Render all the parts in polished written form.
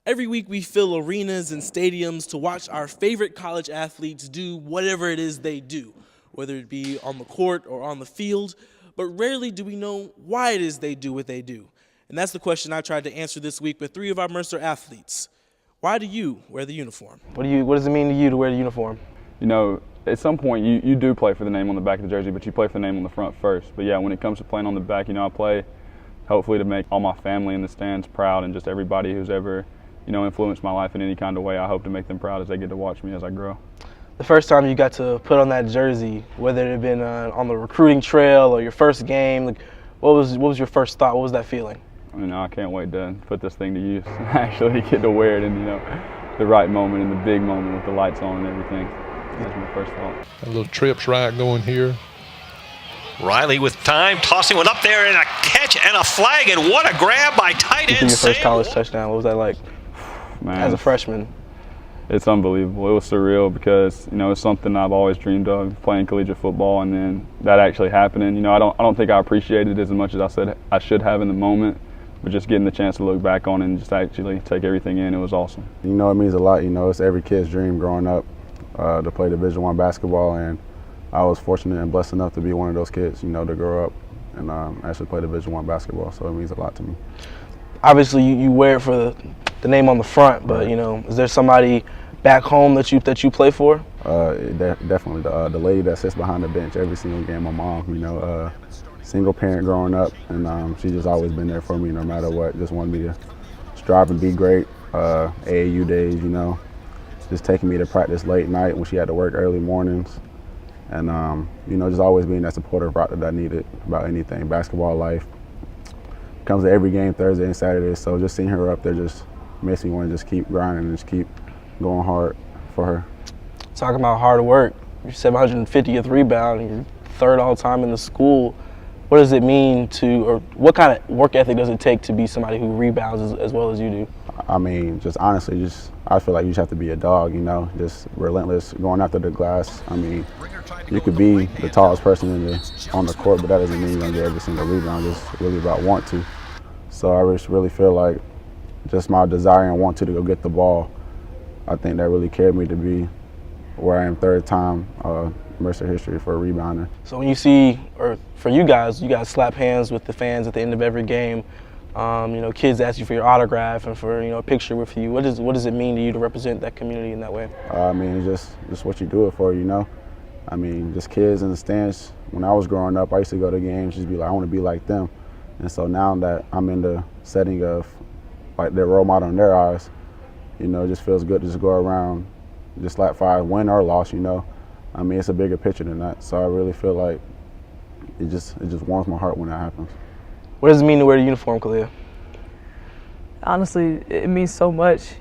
Every week we fill arenas and stadiums to watch our favorite college athletes do whatever it is they do, whether it be on the court or on the field, but rarely do we know why it is they do what they do. And that's the question I tried to answer this week with three of our Mercer athletes. Why do you wear the uniform? What does it mean to you to wear the uniform? You know, at some point you do play for the name on the back of the jersey, but you play for the name on the front first. But yeah, when it comes to playing on the back, I play hopefully to make all my family in the stands proud, and just everybody who's ever influenced my life in any kind of way. I hope to make them proud as they get to watch me as I grow. The first time you got to put on that jersey, whether it had been on the recruiting trail or your first game, what was your first thought? What was that feeling? I can't wait to put this thing to use. Actually get to wear it in the right moment, in the big moment with the lights on and everything. That's my first thought. A little trips right going here. Riley with time, tossing one up there, and a catch and a flag, and what a grab by tight end. Your first college touchdown, what was that like? Man, as a freshman? It's unbelievable. It was surreal because it's something I've always dreamed of, playing collegiate football, and then that actually happening. I don't think I appreciated it as much as I said I should have in the moment, but just getting the chance to look back on it and just actually take everything in, it was awesome. It means a lot. It's every kid's dream growing up to play Division I basketball, and I was fortunate and blessed enough to be one of those kids, to grow up and actually play Division I basketball. So it means a lot to me. Obviously, you wear it for the name on the front, but is there somebody back home that you play for? Definitely the lady that sits behind the bench every single game. My mom, single parent growing up, and she's just always been there for me no matter what. Just wanted me to strive and be great. AAU days, just taking me to practice late night when she had to work early mornings, and just always being that supportive rock that I needed about anything. Basketball life comes to every game Thursday and Saturday, so just seeing her up there just makes me want to just keep grinding and just keep going hard for her. Talking about hard work, your 750th rebound, and you're third all time in the school. What does it mean or what kind of work ethic does it take to be somebody who rebounds as well as you do? Just honestly, I feel like you just have to be a dog, just relentless, going after the glass. You could be the tallest person on the court, but that doesn't mean you're going to get every single rebound. It's really about want to. So I just really feel like just my desire and want to go get the ball, I think that really carried me to be where I am third time Mercer history for a rebounder. So when you see, or for you guys slap hands with the fans at the end of every game. Kids ask you for your autograph and for a picture with you. What does it mean to you to represent that community in that way? Just what you do it for, just kids in the stands. When I was growing up, I used to go to games, just be like, I want to be like them. And so now that I'm in the setting of like their role model in their eyes, it just feels good to just go around, just like fire, win or loss. It's a bigger picture than that. So I really feel like it just warms my heart when that happens. What does it mean to wear the uniform, Kalia? Honestly, it means so much,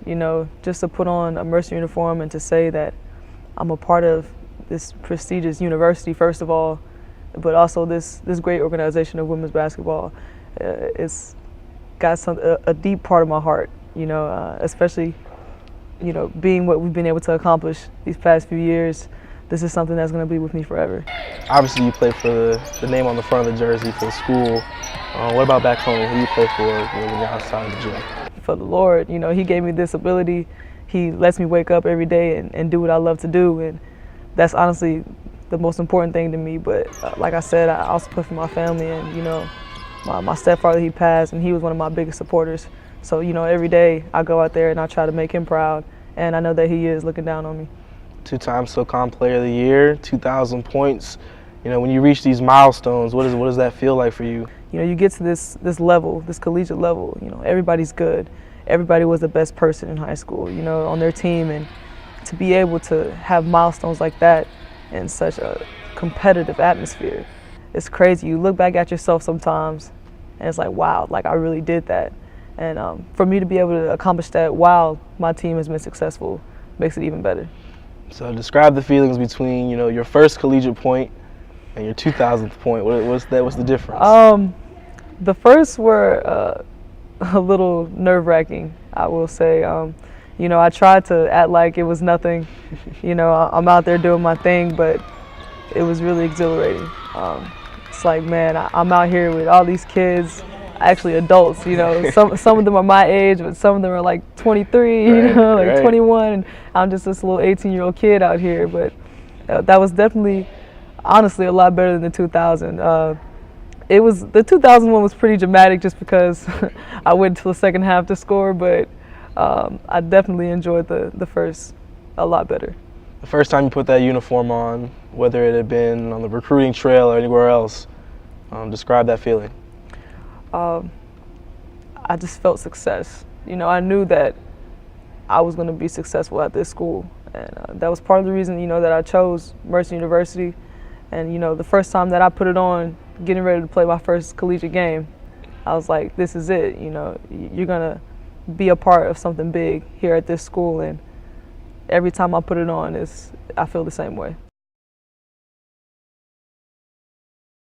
just to put on a Mercer uniform and to say that I'm a part of this prestigious university, first of all, but also this great organization of women's basketball. It's got a deep part of my heart, especially, being what we've been able to accomplish these past few years. This is something that's going to be with me forever. Obviously, you play for the name on the front of the jersey for the school. What about back home? Who do you play for when you're outside of the gym? For the Lord, He gave me this ability. He lets me wake up every day and do what I love to do, and that's honestly the most important thing to me. But like I said, I also play for my family, and my stepfather, he passed, and he was one of my biggest supporters. So every day I go out there and I try to make him proud, and I know that he is looking down on me. Two-time SoCon Player of the Year, 2,000 points. When you reach these milestones, what does that feel like for you? You get to this level, this collegiate level. Everybody's good. Everybody was the best person in high school, on their team, and to be able to have milestones like that in such a competitive atmosphere, it's crazy. You look back at yourself sometimes, and it's like, wow, like I really did that. And for me to be able to accomplish that while my team has been successful makes it even better. So describe the feelings between, your first collegiate point and your 2,000th point. What's the difference? The first were a little nerve-wracking, I will say. I tried to act like it was nothing. I'm out there doing my thing, but it was really exhilarating. It's like, man, I'm out here with all these kids. actually adults. You know, some of them are my age, but some of them are like 23, you Right, know, like right. 21. And I'm just this little 18-year-old kid out here. But that was definitely, honestly, a lot better than the 2000. The 2001 was pretty dramatic just because I waited until the second half to score, but I definitely enjoyed the first a lot better. The first time you put that uniform on, whether it had been on the recruiting trail or anywhere else, describe that feeling. I just felt success. You know, I knew that I was going to be successful at this school, and that was part of the reason, you know, that I chose Mercer University. And you know, the first time that I put it on, getting ready to play my first collegiate game, I was like, this is it. You know, you're gonna be a part of something big here at this school, and every time I put it on, I feel the same way.